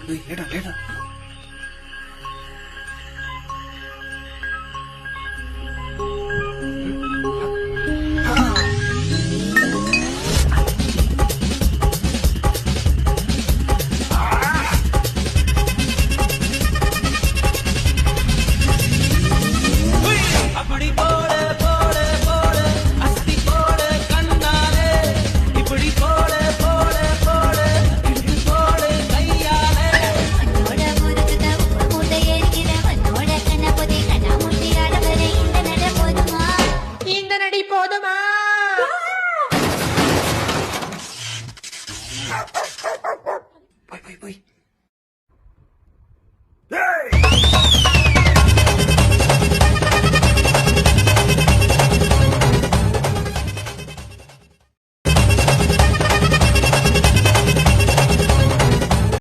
லேடா லேடா. அப்படி போட போட போட அஸ்தி போட கண்ணாலே இப்படி போட போட போட இழுத்து போட கையாலே உன்னோட முறுக்குத உப்பு மூட்டை ஏறிக்கிற உன்னோட கண்ண பொதி கண்ணா முட்டிராட வரை இந்த நட போதுமா இந்த நடி போதுமா? போய் போய் போய்.